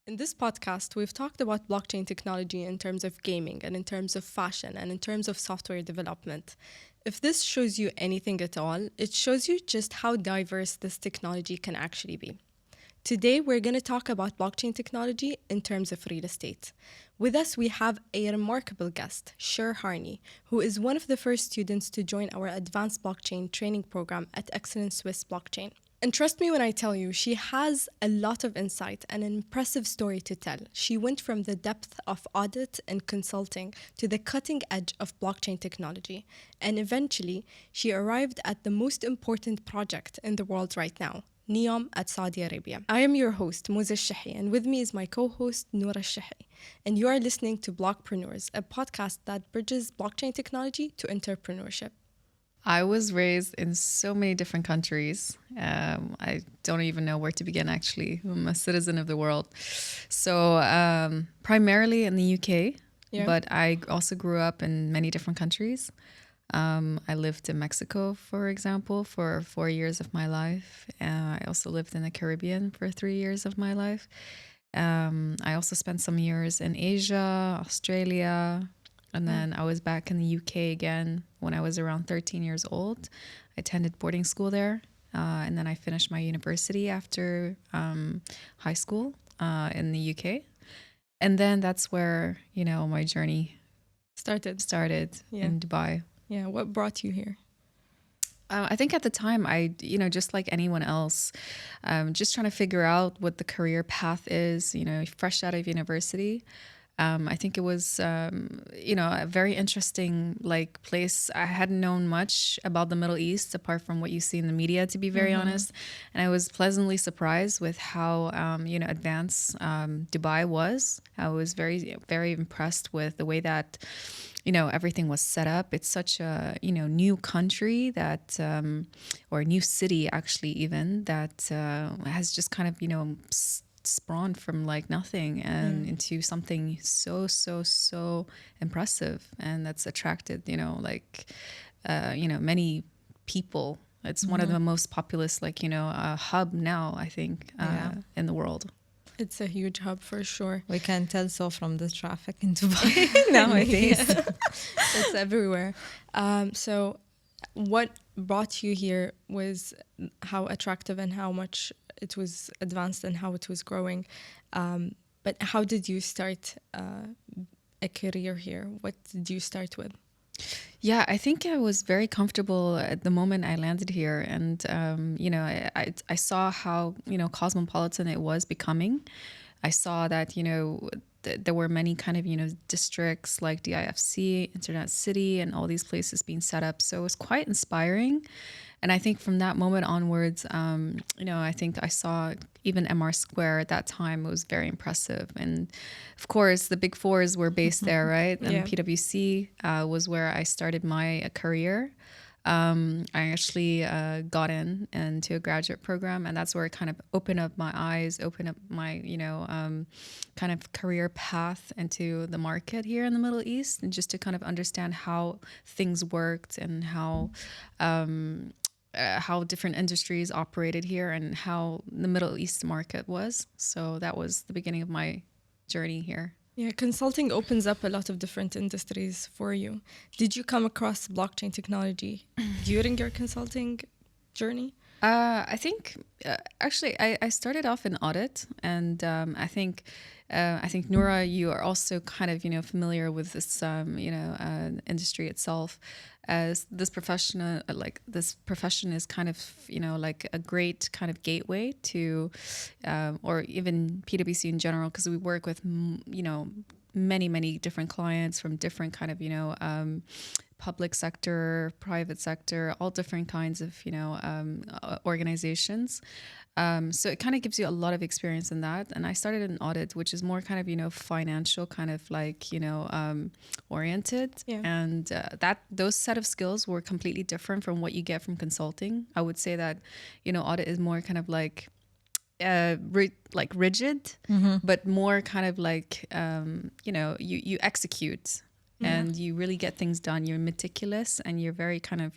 In this podcast, we've talked about blockchain technology in terms of gaming and in terms of fashion and in terms of software development. If this shows you anything at all, it shows you just how diverse this technology can actually be. Today, we're going to talk about blockchain technology in terms of real estate. With us, we have a remarkable guest, Cher Harney, who is one of the first students to join our advanced blockchain training program at Excellent Swiss Blockchain. And trust me when I tell you, she has a lot of insight and an impressive story to tell. She went from the depth of audit and consulting to the cutting edge of blockchain technology. And eventually, she arrived at the most important project in the world right now, NEOM at Saudi Arabia. I am your host, Moses Shahi, and with me is my co-host, Noura Shahi. And you are listening to BlockPreneurs, a podcast that bridges blockchain technology to entrepreneurship. I was raised in so many different countries. I don't even know where to begin, actually. I'm a citizen of the world. So primarily in the UK, but I also grew up in many different countries. I lived in Mexico, for example, for 4 years of my life. I also lived in the Caribbean for 3 years of my life. I also spent some years in Asia, Australia, and then I was back in the UK again when I was around 13 years old. I attended boarding school there. And then I finished my university after high school in the UK. And then that's where, my journey started in Dubai. Yeah, what brought you here? I think at the time, just like anyone else, just trying to figure out what the career path is, fresh out of university. I think it was, a very interesting place. I hadn't known much about the Middle East apart from what you see in the media, to be very honest. And I was pleasantly surprised with how, advanced Dubai was. I was very, very impressed with the way that, everything was set up. It's such a, new country that, or a new city actually even, that has just kind of, spawned from nothing and into something so impressive, and that's attracted many people. It's one of the most populous hub now, I think, in the world. It's a huge hub for sure. We can tell so from the traffic in Dubai nowadays. It's everywhere. So what brought you here was how attractive and how much it was advanced and how it was growing. But how did you start a career here? What did you start with? Yeah, I think I was very comfortable at the moment I landed here. And, I saw how, cosmopolitan it was becoming. I saw that, there were many kind of, districts like DIFC, Internet City, and all these places being set up. So it was quite inspiring. And I think from that moment onwards, I think I saw even MR Square at that time. It was very impressive. And of course, the big fours were based there, right? And PwC was where I started my career. I actually got into a graduate program, and that's where it kind of opened up my eyes, opened up my, kind of career path into the market here in the Middle East, and just to kind of understand how things worked and how different industries operated here and how the Middle East market was. So that was the beginning of my journey here. Yeah, consulting opens up a lot of different industries for you. Did you come across blockchain technology during your consulting journey? I think actually I started off in audit, and I think Noura, you are also kind of familiar with this industry itself, as this profession is kind of like a great kind of gateway to or even PwC in general, because we work with many different clients from different kind of public sector, private sector, all different kinds of organizations. So it kind of gives you a lot of experience in that. And I started in audit, which is more kind of financial kind of oriented. Yeah. And those set of skills were completely different from what you get from consulting. I would say that audit is more kind of rigid, but more kind of you execute and you really get things done. You're meticulous and you're very kind of,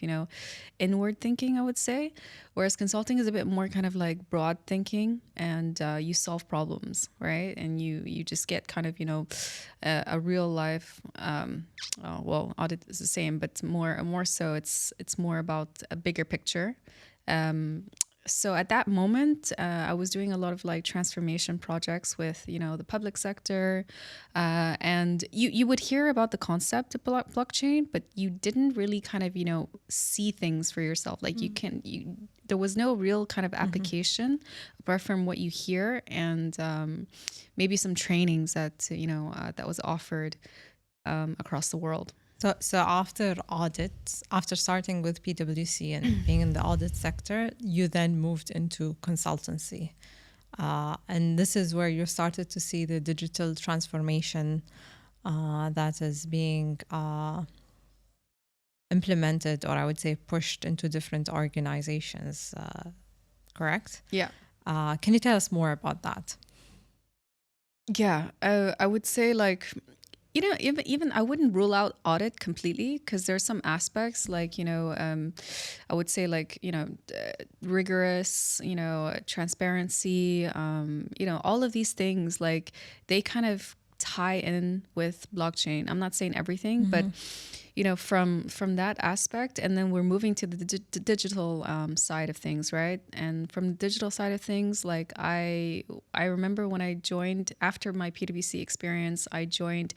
inward thinking, I would say. Whereas consulting is a bit more kind of like broad thinking, and you solve problems, right? And you just get kind of, a real life, well, audit is the same, but more so it's more about a bigger picture. So at that moment, I was doing a lot of like transformation projects with, the public sector, and you would hear about the concept of blockchain, but you didn't really kind of, see things for yourself. Like there was no real kind of application apart from what you hear, and maybe some trainings that, that was offered across the world. So after audit, after starting with PwC and being in the audit sector, you then moved into consultancy. And this is where you started to see the digital transformation that is being implemented, or I would say pushed into different organizations, correct? Yeah. Can you tell us more about that? Yeah, I would say like, even I wouldn't rule out audit completely, because there's some aspects like, I would say like, rigorous, transparency, all of these things, like they kind of tie in with blockchain. I'm not saying everything, but from that aspect. And then we're moving to the digital side of things, right? And from the digital side of things, like I remember when I joined, after my PwC experience, I joined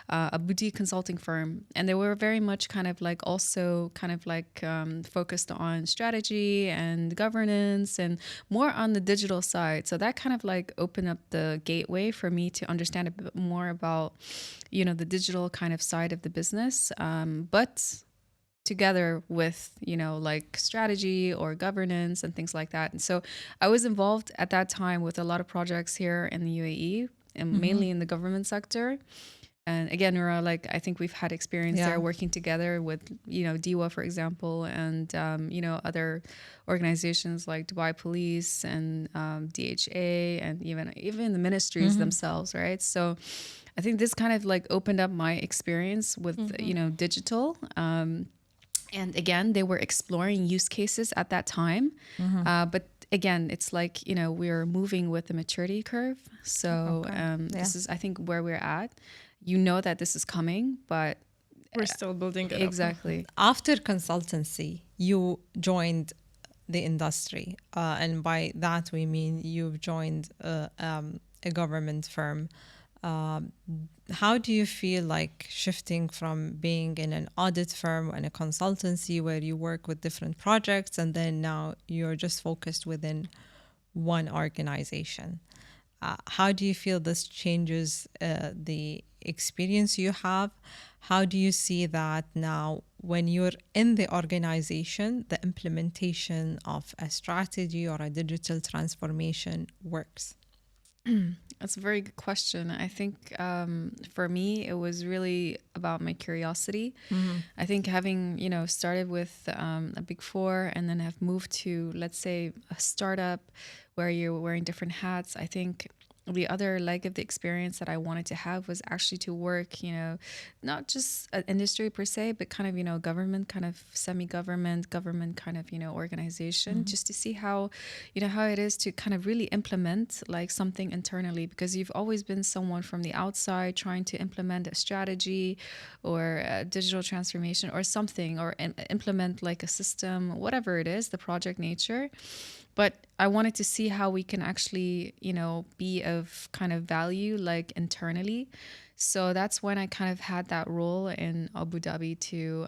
a boutique consulting firm, and they were very much kind of like also kind of like focused on strategy and governance and more on the digital side. So that kind of like opened up the gateway for me to understand a bit more about, the digital kind of side of the business, but together with, like strategy or governance and things like that. And so I was involved at that time with a lot of projects here in the UAE, and mainly in the government sector. And again, Nura, like I think we've had experience there working together with, DIWA, for example, and, other organizations like Dubai Police and DHA, and even the ministries themselves, right? So I think this kind of like opened up my experience with, digital. And again, they were exploring use cases at that time. But again, it's like, we're moving with the maturity curve. So this is, I think, where we're at. That this is coming, but We're still building it exactly. After consultancy, you joined the industry. And by that, we mean you've joined a government firm. How do you feel like shifting from being in an audit firm and a consultancy where you work with different projects, and then now you're just focused within one organization? How do you feel this changes the experience you have? How do you see that now when you're in the organization, the implementation of a strategy or a digital transformation works? That's a very good question. I think for me, it was really about my curiosity. I think having, started with a big four and then have moved to, let's say, a startup where you're wearing different hats, I think the other leg of the experience that I wanted to have was actually to work, not just an industry per se, but kind of, government, kind of semi-government, government kind of, organization, just to see how, how it is to kind of really implement like something internally, because you've always been someone from the outside trying to implement a strategy or a digital transformation or something, or implement like a system, whatever it is, the project nature. But I wanted to see how we can actually, be of kind of value, like internally. So that's when I kind of had that role in Abu Dhabi to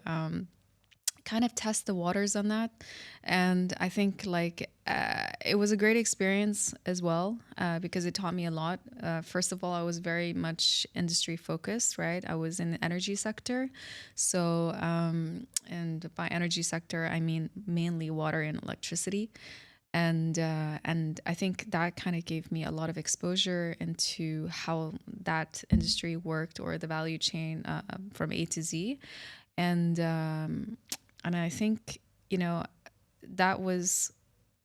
kind of test the waters on that. And I think like it was a great experience as well, because it taught me a lot. First of all, I was very much industry focused, right? I was in the energy sector. So, and by energy sector, I mean mainly water and electricity. And I think that kind of gave me a lot of exposure into how that industry worked, or the value chain from A to Z. And I think, that was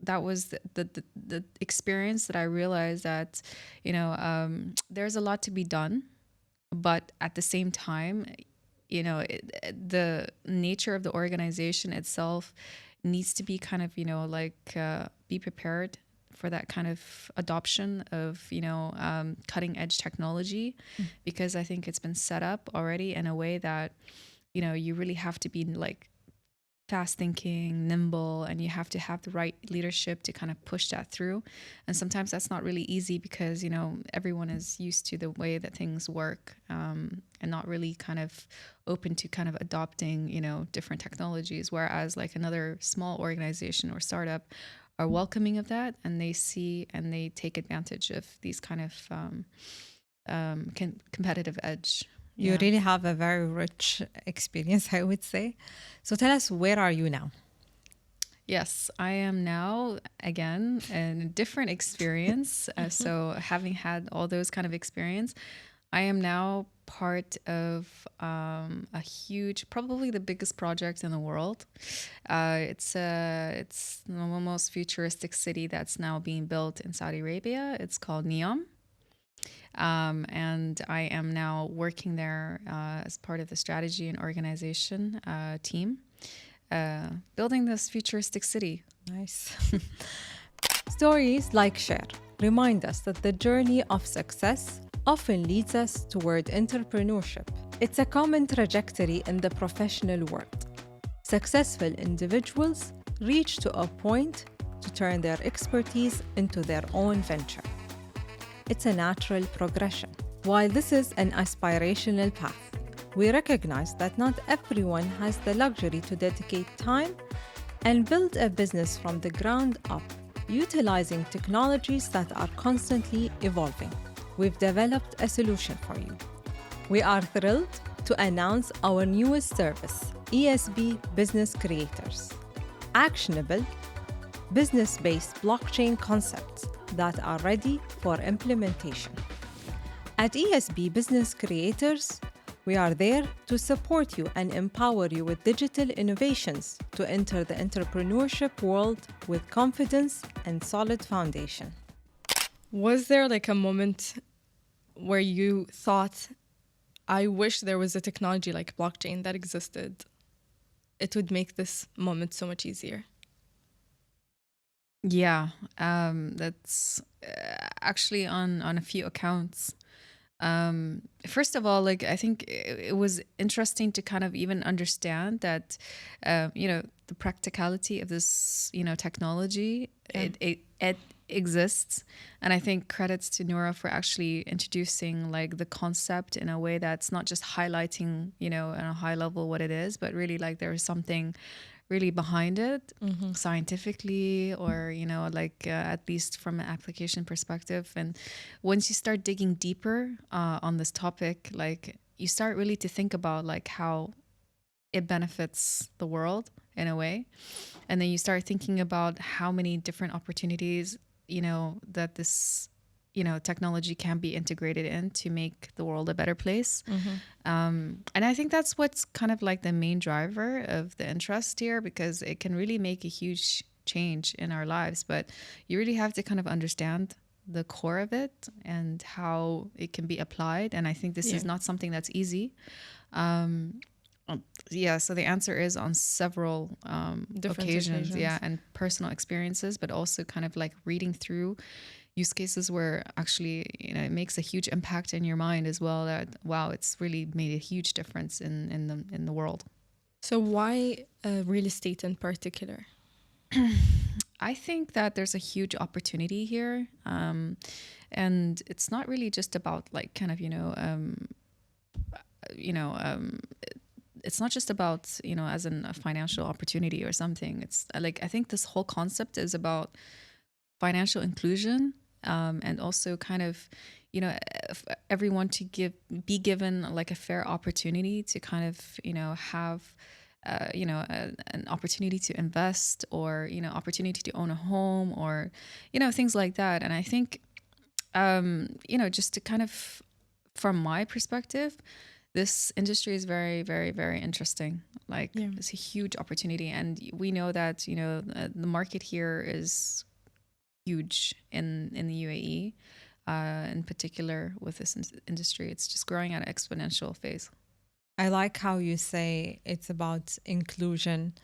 the experience that I realized that, there's a lot to be done, but at the same time, the nature of the organization itself needs to be kind of, be prepared for that kind of adoption of, cutting edge technology, because I think it's been set up already in a way that, you really have to be like fast thinking, nimble, and you have to have the right leadership to kind of push that through. And sometimes that's not really easy because, everyone is used to the way that things work, and not really kind of open to kind of adopting, different technologies. Whereas like another small organization or startup are welcoming of that, and they see and they take advantage of these kind of competitive edge. You really have a very rich experience, I would say. So tell us, where are you now? Yes, I am now, again, in a different experience. So having had all those kind of experience, I am now part of a huge, probably the biggest project in the world. It's the most futuristic city that's now being built in Saudi Arabia. It's called NEOM. And I am now working there as part of the strategy and organization team, building this futuristic city. Nice. Stories like Cher remind us that the journey of success often leads us toward entrepreneurship. It's a common trajectory in the professional world. Successful individuals reach to a point to turn their expertise into their own venture. It's a natural progression. While this is an aspirational path, we recognize that not everyone has the luxury to dedicate time and build a business from the ground up, utilizing technologies that are constantly evolving. We've developed a solution for you. We are thrilled to announce our newest service, ESB Business Creators. Actionable, business-based blockchain concepts that are ready for implementation. At ESB Business Creators, we are there to support you and empower you with digital innovations to enter the entrepreneurship world with confidence and solid foundation. Was there like a moment where you thought, I wish there was a technology like blockchain that existed? It would make this moment so much easier. Yeah, that's actually on a few accounts. First of all, like I think it was interesting to kind of even understand that, the practicality of this, technology, it exists. And I think credits to Noura for actually introducing like the concept in a way that's not just highlighting, at a high level what it is, but really like there is something really behind it, scientifically, or at least from an application perspective. And once you start digging deeper on this topic, like you start really to think about like how it benefits the world in a way, and then you start thinking about how many different opportunities that this technology can be integrated in to make the world a better place. And I think that's what's kind of like the main driver of the interest here, because it can really make a huge change in our lives. But you really have to kind of understand the core of it and how it can be applied. And I think this is not something that's easy. So the answer is on several occasions, and personal experiences, but also kind of like reading through use cases where actually it makes a huge impact in your mind as well, that wow, it's really made a huge difference in the world. So why real estate in particular? I think that there's a huge opportunity here, and it's not really just about like kind of it's not just about as in a financial opportunity or something. It's like I think this whole concept is about financial inclusion, and also kind of everyone to be given like a fair opportunity to kind of have an opportunity to invest, or opportunity to own a home, or things like that. And I think just to kind of, from my perspective, this industry is very, very, very interesting. Like it's a huge opportunity, and we know that the market here is huge in the UAE, in particular with this industry. It's just growing at an exponential phase. I like how you say it's about inclusion.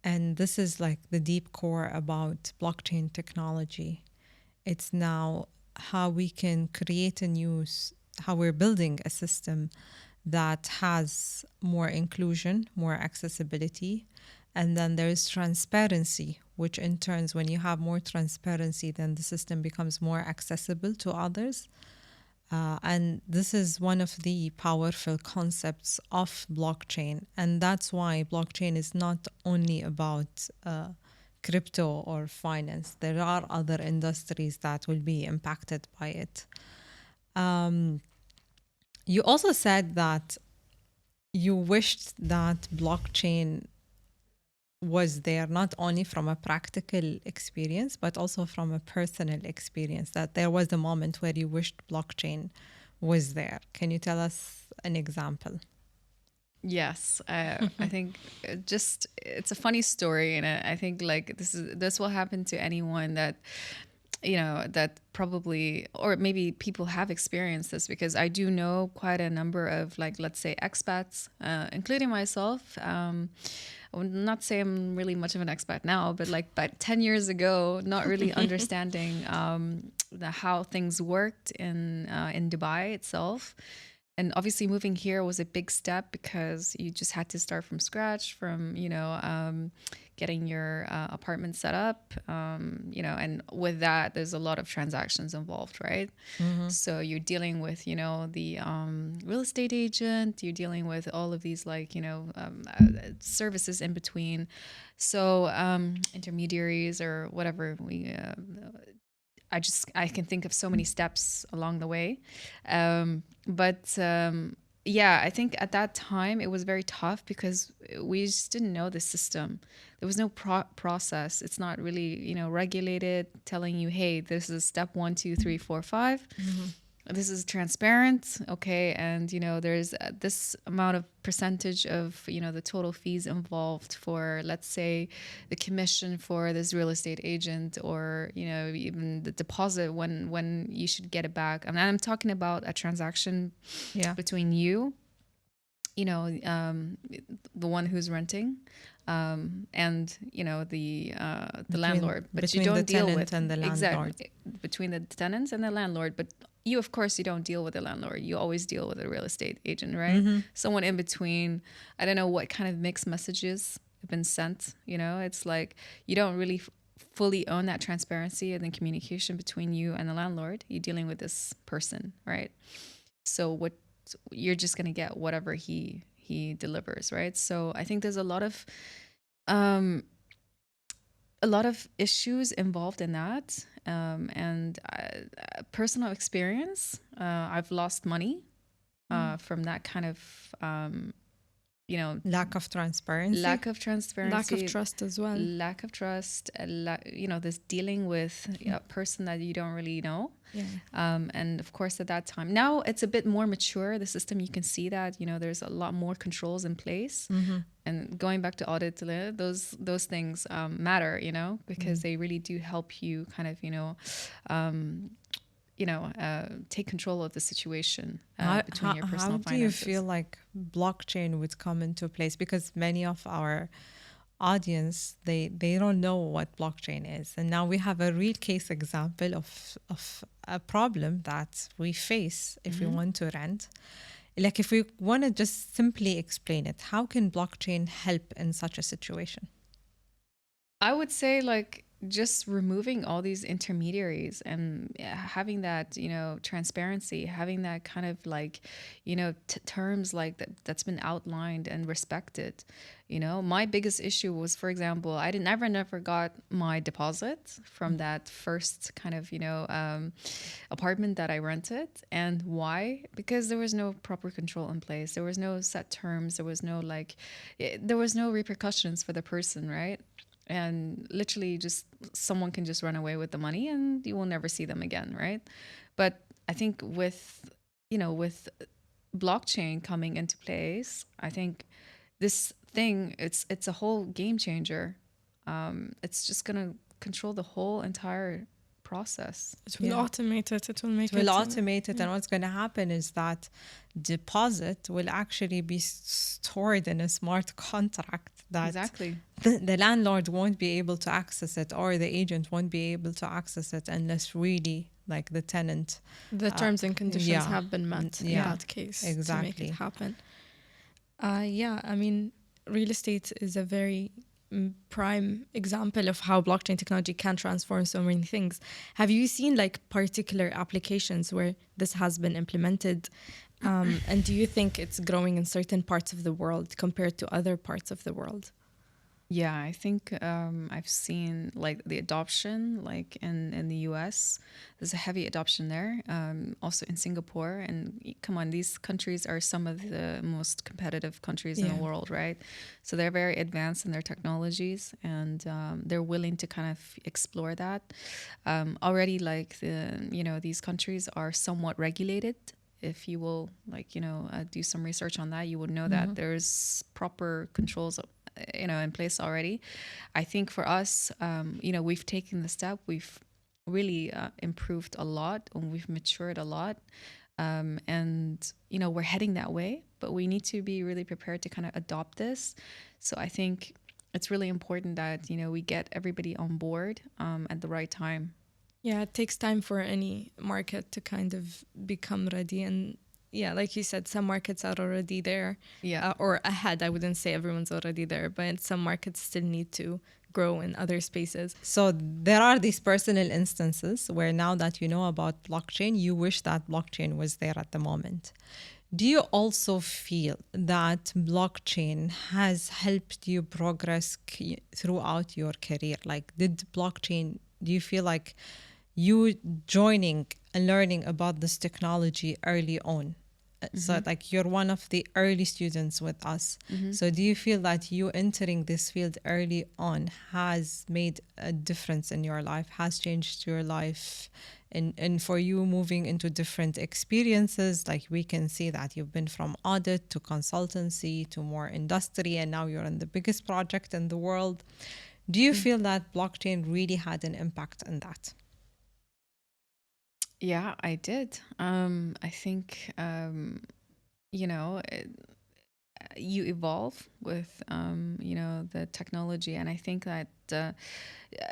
And this is like the deep core about blockchain technology. It's now how we can create how we're building a system that has more inclusion, more accessibility. And then there's transparency, which in turns, when you have more transparency, then the system becomes more accessible to others. And this is one of the powerful concepts of blockchain. And that's why blockchain is not only about crypto or finance, there are other industries that will be impacted by it. You also said that you wished that blockchain was there not only from a practical experience, but also from a personal experience, that there was a moment where you wished blockchain was there. Can you tell us an example? Yes, I think it's a funny story, and I think like this will happen to anyone that that probably, or maybe people have experienced this, because I do know quite a number of, like, let's say expats, including myself. I would not say I'm really much of an expat now, but like about 10 years ago, not really understanding how things worked in Dubai itself. And obviously moving here was a big step, because you just had to start from scratch, from getting your apartment set up, and with that there's a lot of transactions involved, right? So you're dealing with the real estate agent, you're dealing with all of these, like, services in between, so intermediaries or whatever I can think of so many steps along the way. But yeah, I think at that time it was very tough, because we just didn't know the system. There was no process. It's not really, regulated, telling you, hey, this is step 1, 2, 3, 4, 5. This is transparent, okay, and there's this amount of percentage of the total fees involved for, let's say, the commission for this real estate agent, or even the deposit when you should get it back. I mean, I'm talking about a transaction between you, the one who's renting, and the landlord, but you don't deal with and the landlord. exactly between the tenants and the landlord. But you, of course, you don't deal with the landlord. You always deal with a real estate agent, right? Someone in between. I don't know what kind of mixed messages have been sent. It's like you don't really fully own that transparency and the communication between you and the landlord. You're dealing with this person, right? So what you're just going to get whatever he delivers, right? So I think there's a lot of issues involved in that, and personal experience. I've lost money from that kind of Lack of transparency. lack of transparency, Lack of trust as well. lack of trust, this dealing with a person that you don't really know. Yeah. And of course, at that time, now it's a bit more mature, the system. You can see that there's a lot more controls in place. And going back to audit, those things matter, because they really do help you kind of take control of the situation between your personal finances. How do you feel like blockchain would come into place? Because many of our audience, they don't know what blockchain is. And now we have a real case example of a problem that we face if we want to rent. Like, if we want to just simply explain it, how can blockchain help in such a situation? I would say, like, just removing all these intermediaries and having that transparency, having that kind of like terms like that's been outlined and respected. My biggest issue was, for example, I never got my deposit from that first kind of apartment that I rented. And why? Because there was no proper control in place. There was no set terms. There was no there was no repercussions for the person, right? And literally just someone can just run away with the money and you will never see them again, right? But I think with blockchain coming into place, I think this thing, it's a whole game changer. It's just going to control the whole entire process. It will Yeah. automate it. It will make It will it. automate it, and what's going to happen is that deposit will actually be stored in a smart contract that Exactly. the landlord won't be able to access it, or the agent won't be able to access it unless really like the tenant. The terms and conditions yeah. have been met in Yeah, that case to make exactly. it happen. Yeah, I mean, real estate is a very prime example of how blockchain technology can transform so many things. Have you seen like particular applications where this has been implemented? And do you think it's growing in certain parts of the world compared to other parts of the world? Yeah, I think I've seen like the adoption, like in the US, there's a heavy adoption there. Also in Singapore, and come on, these countries are some of the most competitive countries in Yeah. the world, right? So they're very advanced in their technologies, and they're willing to kind of explore that. Already, like these countries are somewhat regulated. If you will, like do some research on that, you would know that there's proper controls in place already. I think for us, we've taken the step. We've really improved a lot, and we've matured a lot. And we're heading that way, but we need to be really prepared to kind of adopt this. So I think it's really important that we get everybody on board at the right time. Yeah, it takes time for any market to kind of become ready. And yeah, like you said, some markets are already there, Yeah. or ahead. I wouldn't say everyone's already there, but some markets still need to grow in other spaces. So there are these personal instances where now that you know about blockchain, you wish that blockchain was there at the moment. Do you also feel that blockchain has helped you progress throughout your career? Like, do you feel like you joining and learning about this technology early on? So like you're one of the early students with us. So do you feel that you entering this field early on has made a difference in your life, has changed your life? And for you moving into different experiences, like we can see that you've been from audit to consultancy to more industry, and now you're in the biggest project in the world. Do you feel that blockchain really had an impact on that? Yeah, I did. I think, you evolve with, the technology. And I think that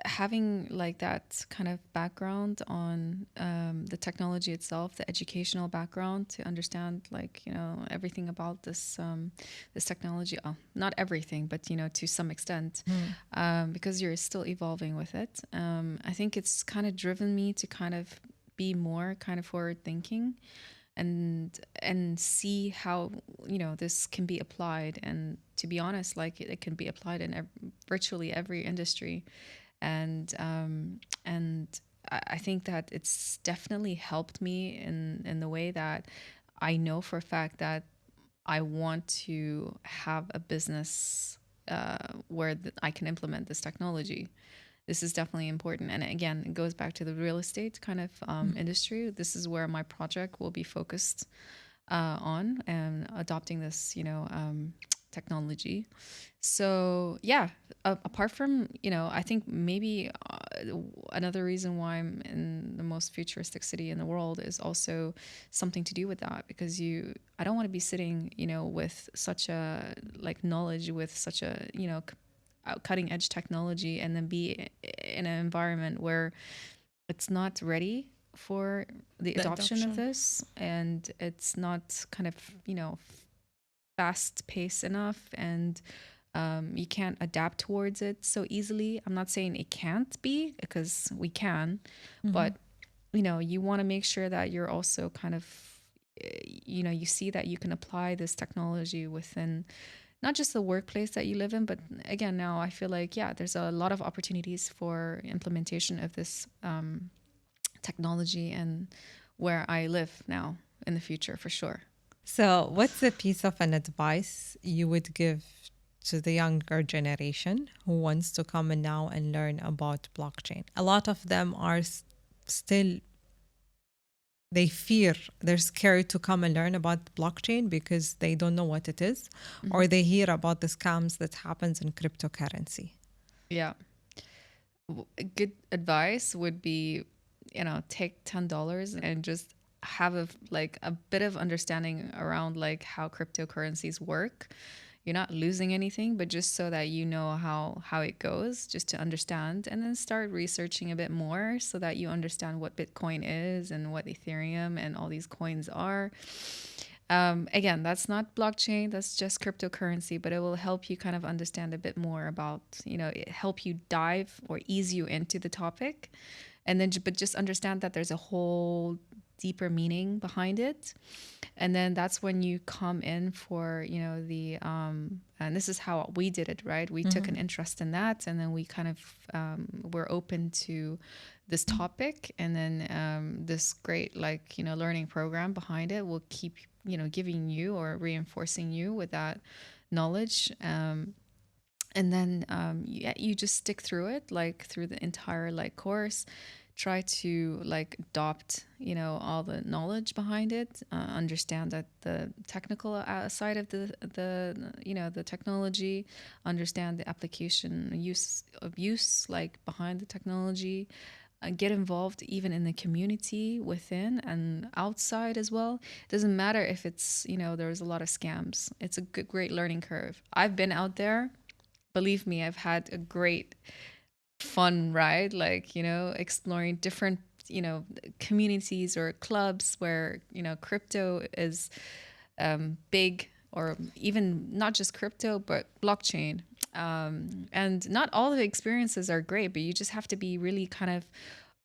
having like that kind of background on the technology itself, the educational background to understand like, everything about this technology, not everything, but, to some extent, because you're still evolving with it. I think it's kind of driven me to kind of be more kind of forward thinking and see how this can be applied. And to be honest, like it can be applied in virtually every industry. And I think that it's definitely helped me in the way that I know for a fact that I want to have a business where I can implement this technology. This is definitely important. And again, it goes back to the real estate kind of industry. This is where my project will be focused on, and adopting this, technology. So yeah, apart from, I think maybe another reason why I'm in the most futuristic city in the world is also something to do with that, because I don't want to be sitting, with such a like knowledge, with such a, cutting edge technology, and then be in an environment where it's not ready for the adoption of this, and it's not kind of fast paced enough, and you can't adapt towards it so easily. I'm not saying it can't be, because we can, but you want to make sure that you're also kind of you see that you can apply this technology within not just the workplace that you live in, but again, now I feel like, yeah, there's a lot of opportunities for implementation of this technology and where I live now in the future, for sure. So what's a piece of an advice you would give to the younger generation who wants to come in now and learn about blockchain? A lot of them are still, they're scared to come and learn about blockchain because they don't know what it is, or they hear about the scams that happens in cryptocurrency. Yeah. Good advice would be take $10 and just have a bit of understanding around like how cryptocurrencies work. You're not losing anything, but just so that you know how it goes, just to understand, and then start researching a bit more so that you understand what Bitcoin is and what Ethereum and all these coins are. Again, that's not blockchain, that's just cryptocurrency, but it will help you kind of understand a bit more about, help you dive or ease you into the topic. And then, but just understand that there's a whole deeper meaning behind it. And then that's when you come in for, and this is how we did it, right? We took an interest in that, and then we kind of were open to this topic. And then this great, learning program behind it will keep, giving you or reinforcing you with that knowledge. And then you just stick through it, like through the entire course. Try to adopt all the knowledge behind it, understand that the technical side of the technology, understand the application use behind the technology, get involved even in the community within and outside as well. Doesn't matter if it's there's a lot of scams. It's a great learning curve. I've been out there. Believe me, I've had a great fun ride, exploring different, communities or clubs where, crypto is big, or even not just crypto, but blockchain. And not all the experiences are great, but you just have to be really kind of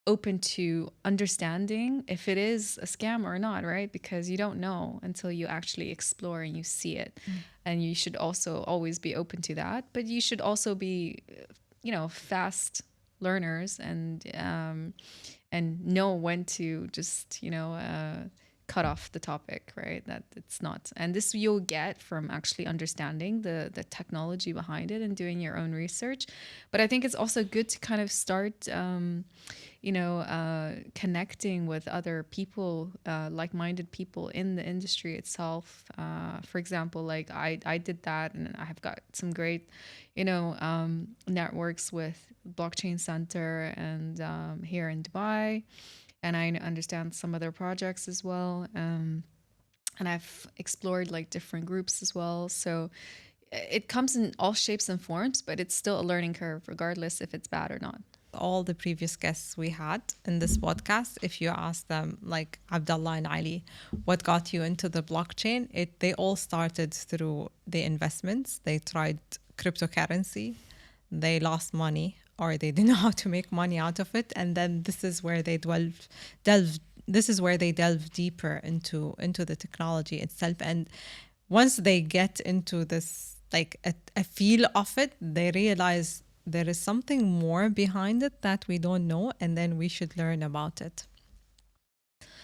open to understanding if it is a scam or not, right? Because you don't know until you actually explore and you see it. And you should also always be open to that, but you should also be fast learners and know when to just cut off the topic, right? That it's not, and this you'll get from actually understanding the technology behind it and doing your own research. But I think it's also good to kind of start connecting with other people, like-minded people in the industry itself. For example, I did that, and I have got some great, networks with Blockchain Center and here in Dubai, and I understand some of their projects as well. And I've explored different groups as well. So it comes in all shapes and forms, but it's still a learning curve, regardless if it's bad or not. All the previous guests we had in this podcast, if you ask them, like Abdullah and Ali, what got you into the blockchain, they all started through the investments. They tried cryptocurrency, they lost money, or they didn't know how to make money out of it, and then this is where they delve deeper into the technology itself. And once they get into this a feel of it, they realize there is something more behind it that we don't know, and then we should learn about it.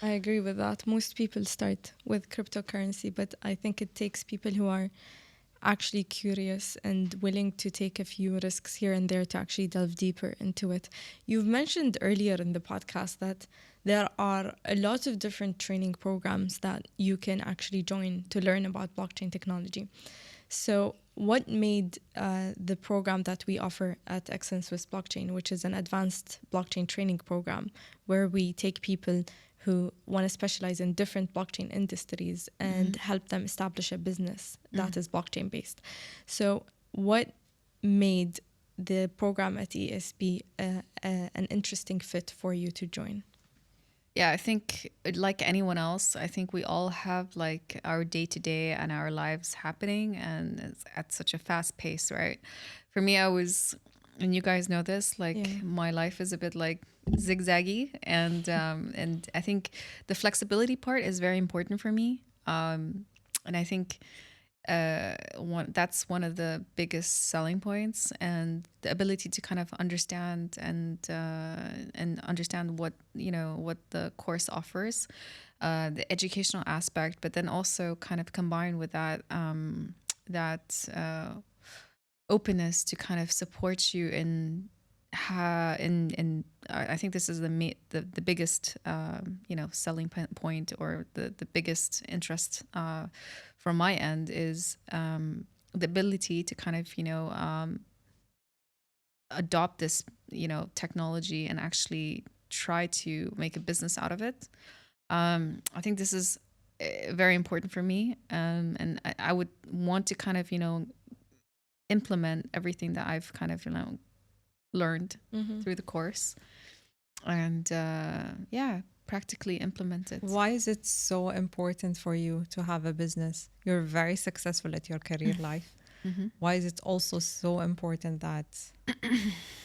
I agree with that. Most people start with cryptocurrency, but I think it takes people who are actually curious and willing to take a few risks here and there to actually delve deeper into it. You've mentioned earlier in the podcast that there are a lot of different training programs that you can actually join to learn about blockchain technology. So what made the program that we offer at Excellence with Blockchain, which is an advanced blockchain training program, where we take people who want to specialize in different blockchain industries and help them establish a business that is blockchain based. So what made the program at ESB an interesting fit for you to join? Yeah, I think like anyone else, I think we all have our day-to-day and our lives happening, and it's at such a fast pace, right? For me, and you guys know this, my life is a bit zigzaggy, and I think the flexibility part is very important for me. And I think that's one of the biggest selling points, and the ability to kind of understand and understand what the course offers, the educational aspect, but then also kind of combine with that openness to kind of support you in I think this is the biggest selling point, or the biggest interest from my end, is the ability to kind of adopt this technology and actually try to make a business out of it. I think this is very important for me. And I would want to kind of, implement everything that I've kind of, learned through the course, and practically implement it. Why is it so important for you to have a business? You're very successful at your career life. Why is it also so important that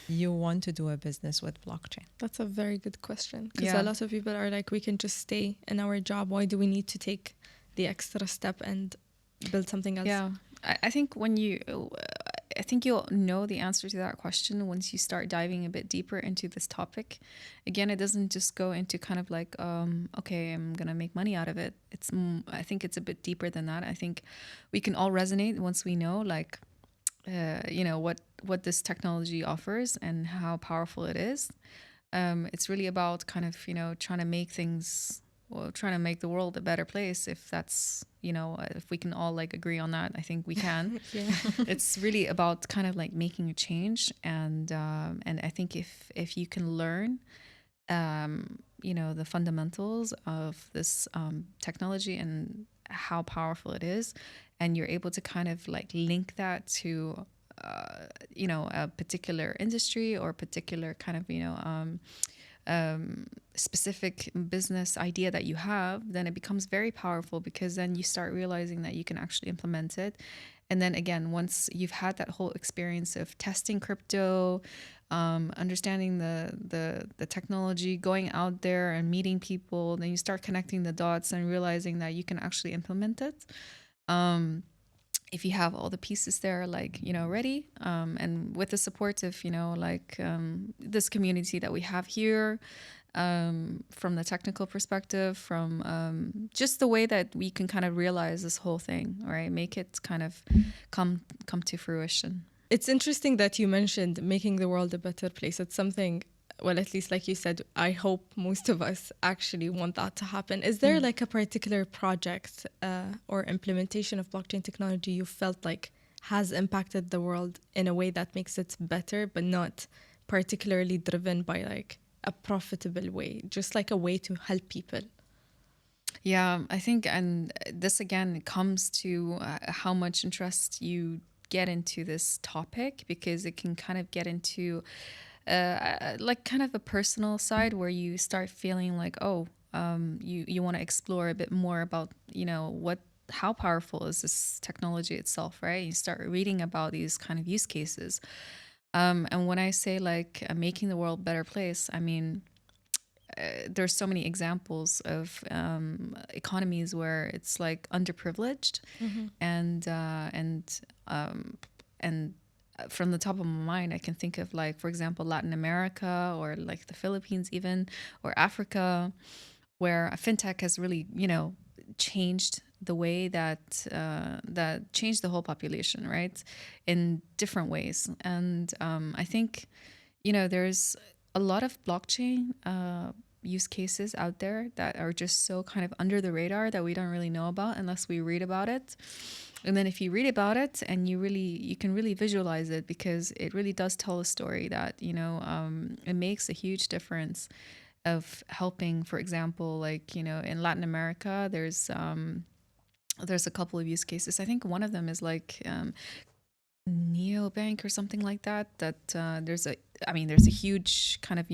you want to do a business with blockchain? That's a very good question, because Yeah. a lot of people are like, we can just stay in our job. Why do we need to take the extra step and build something else? Yeah, I think I think you'll know the answer to that question once you start diving a bit deeper into this topic. Again, it doesn't just go into kind of like, okay, I'm gonna make money out of it. I think it's a bit deeper than that. I think we can all resonate once we know, like, what this technology offers and how powerful it is. It's really about kind of, trying to make things, trying to make the world a better place. If that's, if we can all like agree on that, I think we can. Yeah. It's really about kind of like making a change. And I think if you can learn, the fundamentals of this technology and how powerful it is, and you're able to kind of like link that to a particular industry or particular kind of specific business idea that you have, then it becomes very powerful, because then you start realizing that you can actually implement it. And then again, once you've had that whole experience of testing crypto, understanding the technology, going out there and meeting people, then you start connecting the dots and realizing that you can actually implement it. If you have all the pieces there, like, ready, and with the support of, this community that we have here, from the technical perspective, from just the way that we can kind of realize this whole thing, right? Make it kind of come to fruition. It's interesting that you mentioned making the world a better place. It's something, well, at least like you said, I hope most of us actually want that to happen. Is there like a particular project or implementation of blockchain technology you felt like has impacted the world in a way that makes it better, but not particularly driven by like a profitable way, just like a way to help people? Yeah, I think, and this again comes to how much interest you get into this topic, because it can kind of get into like kind of a personal side where you start feeling like, you want to explore a bit more about, how powerful is this technology itself, right? You start reading about these kind of use cases. And when I say like making the world a better place, I mean, there's so many examples of economies where it's like underprivileged, and from the top of my mind, I can think of like, for example, Latin America, or like the Philippines even, or Africa, where fintech has really, changed the way that changed the whole population, right, in different ways. And I think, there's a lot of blockchain use cases out there that are just so kind of under the radar that we don't really know about unless we read about it. And then if you read about it and you can really visualize it, because it really does tell a story that, it makes a huge difference of helping. For example, like, in Latin America, there's a couple of use cases. I think one of them is like neobank or something like that, there's a huge kind of,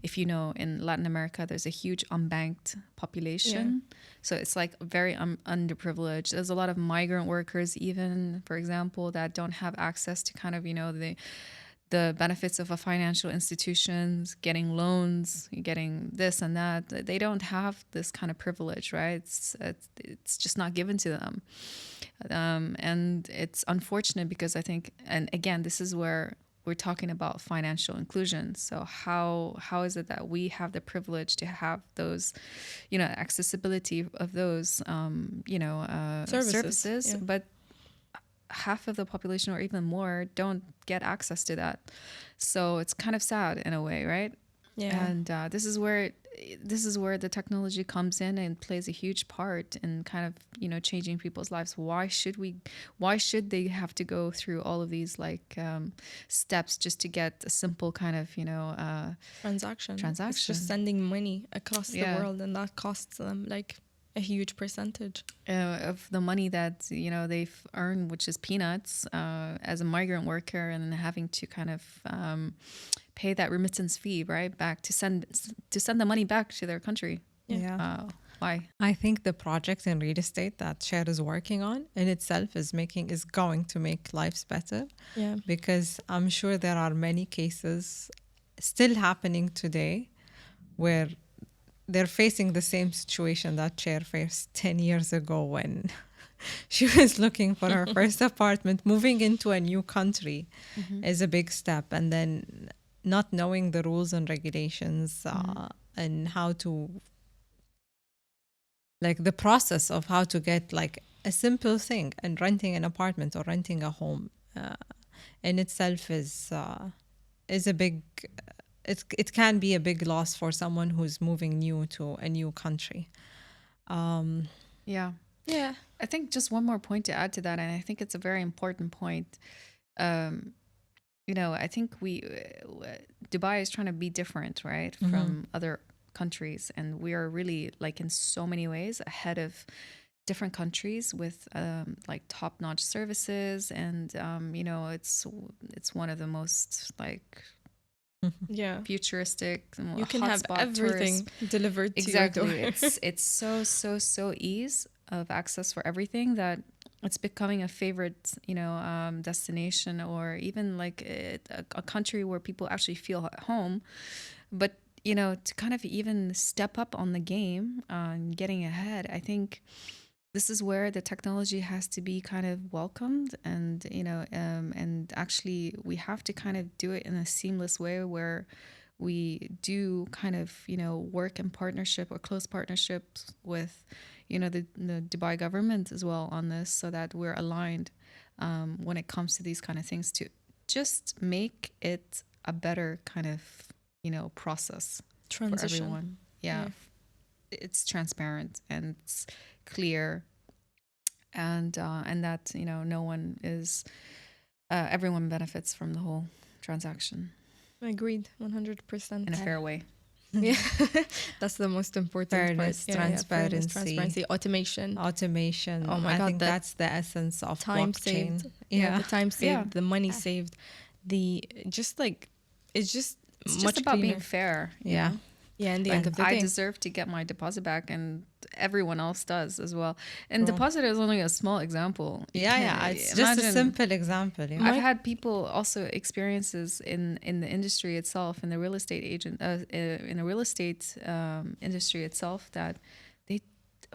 if in Latin America, there's a huge unbanked population. Yeah. So it's like very underprivileged. There's a lot of migrant workers even, for example, that don't have access to kind of, the benefits of a financial institutions, getting loans, getting this and that. They don't have this kind of privilege, right? It's just not given to them. And it's unfortunate, because I think, and again, this is where we're talking about financial inclusion. So how is it that we have the privilege to have those, accessibility of those, services, yeah. but half of the population or even more don't get access to that. So it's kind of sad in a way, right? Yeah. And this is where this is where the technology comes in and plays a huge part in kind of, changing people's lives. Why should they have to go through all of these like steps just to get a simple kind of, Transaction. transaction? It's just sending money across the Yeah. world, and that costs them like a huge percentage. Of the money that they've earned, which is peanuts, as a migrant worker, and then having to kind of pay that remittance fee right back to send the money back to their country. Yeah. Why? I think the project in real estate that Cher is working on in itself is going to make lives better. Yeah. Because I'm sure there are many cases still happening today where they're facing the same situation that Cher faced 10 years ago when she was looking for her first apartment. Moving into a new country is a big step. And then not knowing the rules and regulations and how to, like the process of how to get like a simple thing, and renting an apartment or renting a home in itself is a big, it can be a big loss for someone who's moving new to a new country. Yeah. Yeah. I think just one more point to add to that, and I think it's a very important point. I think Dubai is trying to be different, right, from other countries, and we are really, like, in so many ways ahead of different countries with like top-notch services, and it's one of the most like futuristic, You can have everything delivered to your door. it's so ease of access for everything that it's becoming a favorite destination, or even like a country where people actually feel at home. But to kind of even step up on the game and getting ahead, I think this is where the technology has to be kind of welcomed, and and actually we have to kind of do it in a seamless way where we do kind of work in partnership or close partnerships with the Dubai government as well on this, so that we're aligned when it comes to these kind of things, to just make it a better kind of process for everyone. Yeah. It's transparent and it's clear, and that no one is everyone benefits from the whole transaction. Agreed, 100%. In a fair way. Yeah, that's the most important Fairness, part. transparency. Fairness, transparency, automation. Oh my God, think that's the essence of time blockchain. saved. The time saved, the money saved, it's just much about cleaner. being fair. Yeah. Yeah, in the end of the day. I deserve to get my deposit back, and everyone else does as well. And deposit is only a small example. It's just a simple example. Yeah. I've had people also experiences in the industry itself, in the real estate industry itself, that they,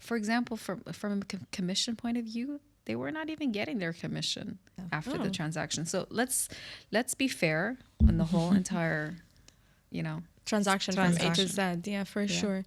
for example, from a commission point of view, they were not even getting their commission after the transaction. So let's be fair on the whole entire, transaction from A to Z. Yeah, for sure.